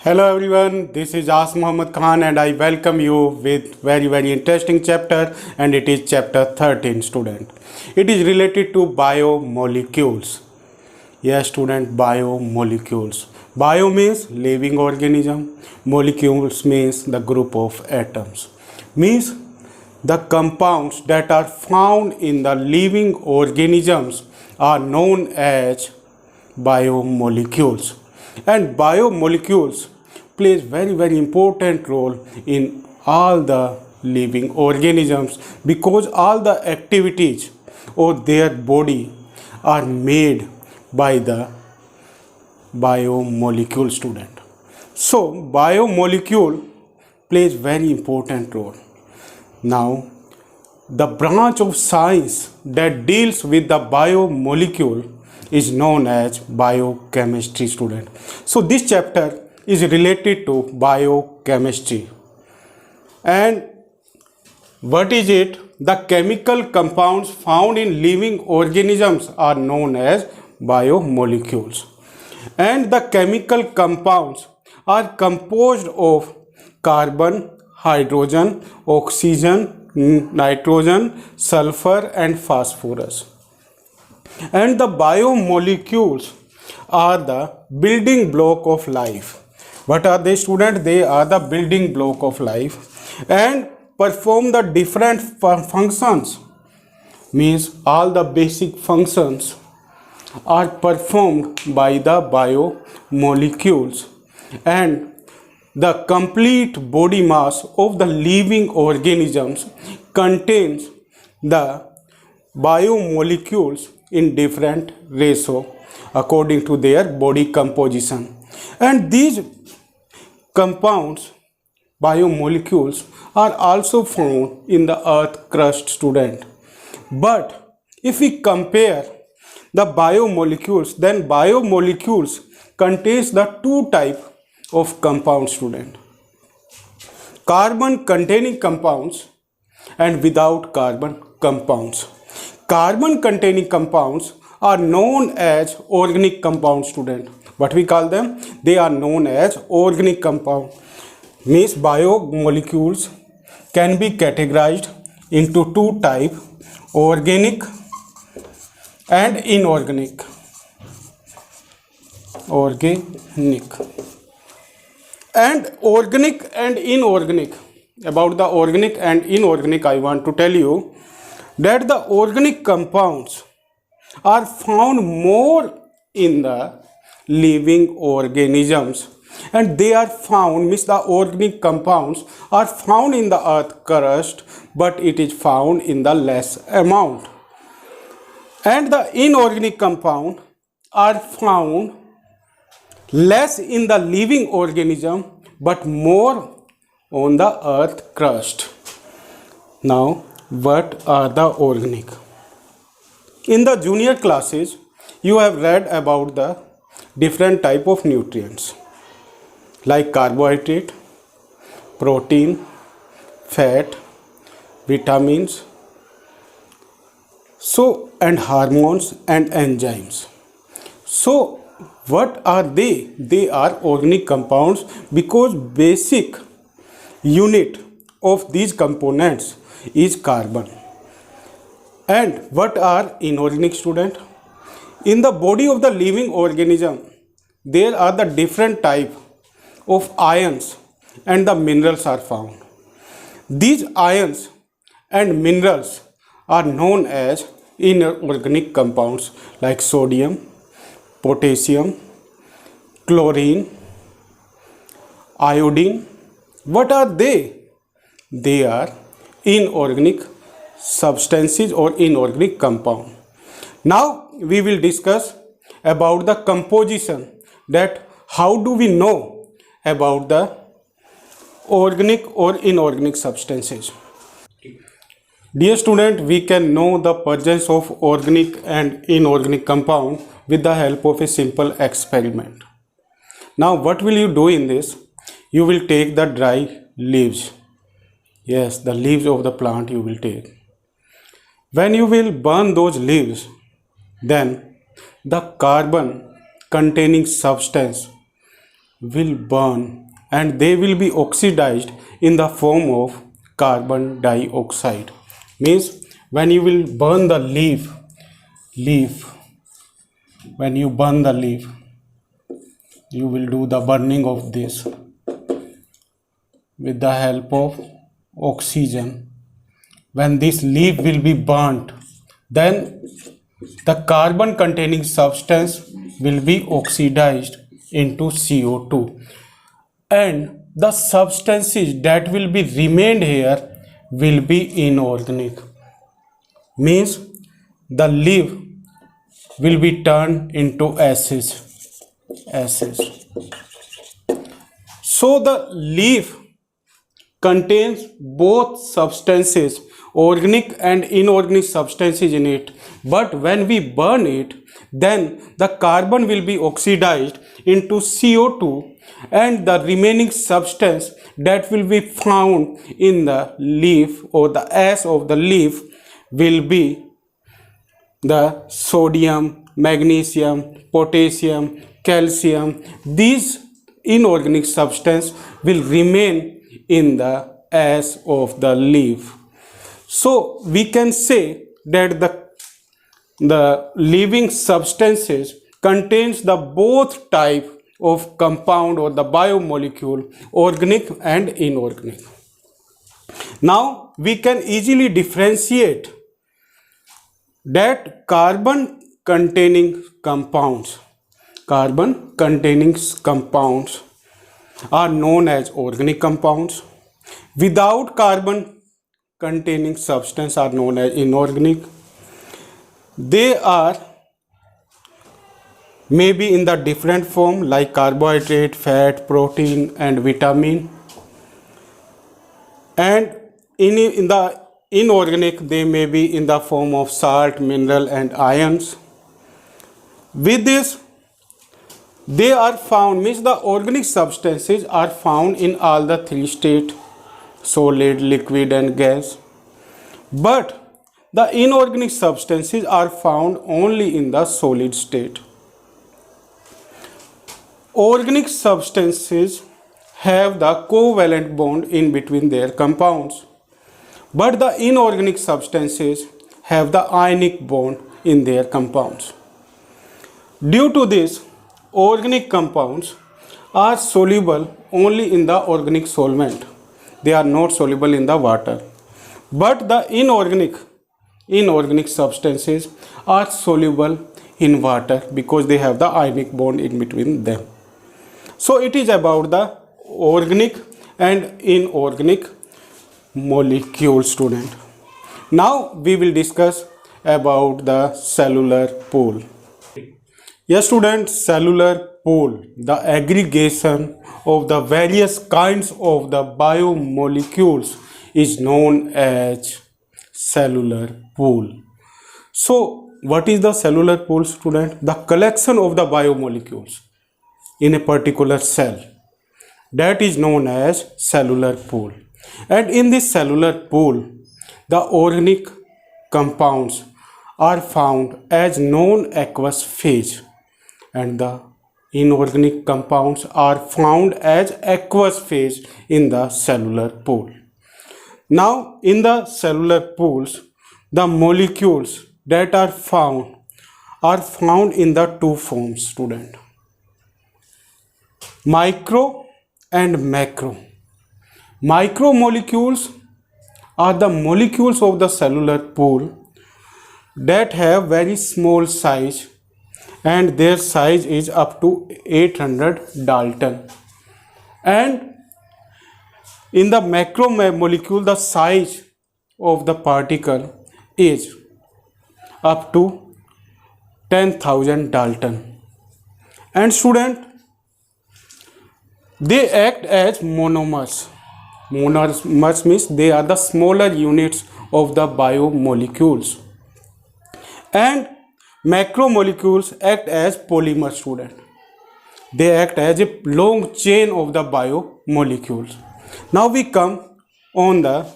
Hello everyone, this is As Muhammad Khan and I welcome you with very interesting chapter, and it is chapter 13 student. It is related to biomolecules. Yes student, biomolecules. Bio means living organism, molecules means the group of atoms. Means the compounds that are found in the living organisms are known as biomolecules, and biomolecules plays very important role in all the living organisms because all the activities of their body are made by the biomolecule student. So biomolecule plays very important role. Now the branch of science that deals with the biomolecule is known as biochemistry student. So this chapter is related to biochemistry. And what is it? The chemical compounds found in living organisms are known as biomolecules. And the chemical compounds are composed of carbon, hydrogen, oxygen, nitrogen, sulfur and phosphorus. And the biomolecules are the building block of life. What are they students? They are the building block of life and perform the different functions. Means all the basic functions are performed by the biomolecules, and the complete body mass of the living organisms contains the biomolecules in different ratio according to their body composition. And these compounds, biomolecules, are also found in the earth crust student. But if we compare the biomolecules, then biomolecules contains the two type of compound student: carbon containing compounds and without carbon compounds. Carbon containing compounds are known as organic compound student. What we call them? They are known as organic compound. Means biomolecules can be categorized into two types: organic and inorganic. Organic and inorganic. About the organic and inorganic, I want to tell you that the organic compounds are found more in the living organisms, and they are found, means the organic compounds are found in the earth crust, but it is found in the less amount. And the inorganic compound are found less in the living organism but more on the earth crust. Now what are the organic? In the junior classes you have read about the different type of nutrients like carbohydrate, protein, fat, vitamins, so and hormones and enzymes. So what are they? They are organic compounds because basic unit of these components is carbon. And what are inorganic student? In the body of the living organism there are the different type of ions and the minerals are found. These ions and minerals are known as inorganic compounds like sodium, potassium, chlorine, iodine. What are they? They are inorganic substances or inorganic compound. Now we will discuss about the composition, that how do we know about the organic or inorganic substances. Dear student, we can know the presence of organic and inorganic compound with the help of a simple experiment. Now what will you do in this? You will take the dry leaves. Yes, the leaves of the plant you will take. When you will burn those leaves, then the carbon containing substance will burn and they will be oxidized in the form of carbon dioxide. Means when you will burn the leaf, when you burn the leaf, you will do the burning of this with the help of oxygen. When this leaf will be burnt, then the carbon containing substance will be oxidized into CO2, and the substances that will be remained here will be inorganic. Means the leaf will be turned into ashes. So the leaf contains both substances, organic and inorganic substances in it, but when we burn it, then the carbon will be oxidized into CO2, and the remaining substance that will be found in the leaf or the ash of the leaf will be the sodium, magnesium, potassium, calcium. These inorganic substance will remain in the ash of the leaf. So we can say that the living substances contains the both type of compound or the biomolecule, organic and inorganic. Now we can easily differentiate that carbon containing compounds are known as organic compounds. Without carbon containing substance are known as inorganic. They are maybe in the different form like carbohydrate, fat, protein and vitamin. And in the inorganic, they may be in the form of salt, mineral and ions. With this, they are found, means the organic substances are found in all the three states, solid, liquid and gas. But the inorganic substances are found only in the solid state. Organic substances have the covalent bond in between their compounds, but the inorganic substances have the ionic bond in their compounds. Due to this, organic compounds are soluble only in the organic solvent. They are not soluble in the water. But the inorganic substances are soluble in water because they have the ionic bond in between them. So it is about the organic and inorganic molecules, student. Now we will discuss about the cellular pool. Yes, student, cellular pool, the aggregation of the various kinds of the biomolecules is known as cellular pool. So what is the cellular pool, student? The collection of the biomolecules in a particular cell, that is known as cellular pool. And in this cellular pool, the organic compounds are found as non-aqueous phase and the inorganic compounds are found as aqueous phase in the cellular pool. Now in the cellular pools, the molecules that are found in the two forms, student: micro and macro. Micromolecules are the molecules of the cellular pool that have very small size and their size is up to 800 Dalton. And in the macromolecule, the size of the particle is up to 10,000 Dalton. And student, they act as monomers. Monomers means they are the smaller units of the biomolecules. And macromolecules act as polymers, student. They act as a long chain of the biomolecules. Now we come on the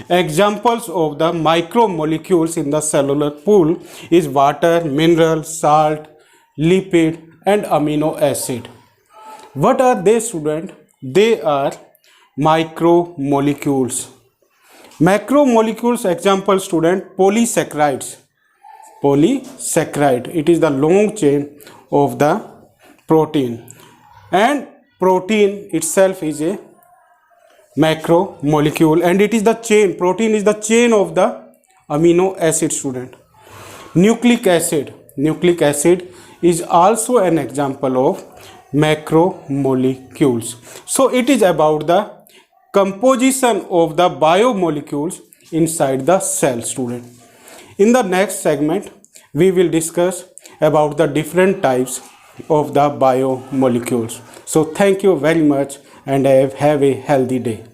examples of the micromolecules in the cellular pool is water, mineral, salt, lipid and amino acid. What are they, student? They are macromolecules. Macromolecules example, student, polysaccharides. Polysaccharide, it is the long chain of the protein, and protein itself is a macromolecule, and it is the chain, protein is the chain of the amino acid, student. Nucleic acid is also an example of macromolecules. So it is about the composition of the biomolecules inside the cell, student. In the next segment, we will discuss about the different types of the biomolecules. So thank you very much, and have a healthy day.